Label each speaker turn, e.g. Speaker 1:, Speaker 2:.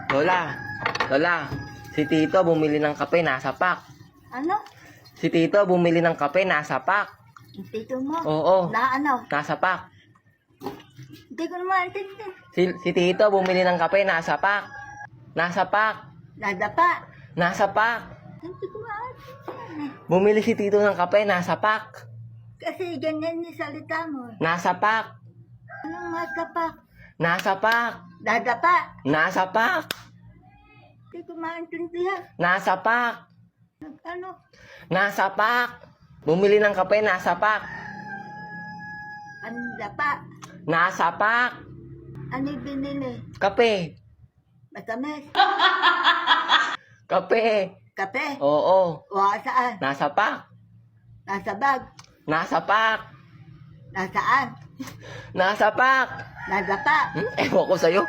Speaker 1: Lola, Lola, si Tito bumili ng kape, nasa pack.
Speaker 2: Ano?
Speaker 1: Si Tito bumili ng kape, nasa pack.
Speaker 2: Yung tito mo?
Speaker 1: Oo,
Speaker 2: Na ano?
Speaker 1: nasa pack.
Speaker 2: Hindi ko naman intindi.
Speaker 1: Si Tito bumili ng kape, nasa pack. Nasa pack.
Speaker 2: Nadapa.
Speaker 1: Nasa pack.
Speaker 2: Hindi ko maintindihan eh.
Speaker 1: Bumili si Tito ng kape, nasa pack.
Speaker 2: Kasi ganyan yung salita mo.
Speaker 1: Nasa pack.
Speaker 2: Anong nadapa?
Speaker 1: Nasa pack.
Speaker 2: Nadapa.
Speaker 1: Nasa pack.
Speaker 2: Hindi ko maintindihan.
Speaker 1: Nasa pack.
Speaker 2: Ano?
Speaker 1: Nasa pack. Bumili ng kape, nasa pack.
Speaker 2: Anong dapa?
Speaker 1: Nasa pack.
Speaker 2: Ano yung binili?
Speaker 1: Kape.
Speaker 2: Matamis?
Speaker 1: Kape.
Speaker 2: Kape?
Speaker 1: Oo.
Speaker 2: O saan?
Speaker 1: Nasa pack.
Speaker 2: Nasa bag?
Speaker 1: Nasa pack.
Speaker 2: Nasaan?
Speaker 1: Nasa pack.
Speaker 2: Nadapa?
Speaker 1: Ewan ko sa'yo.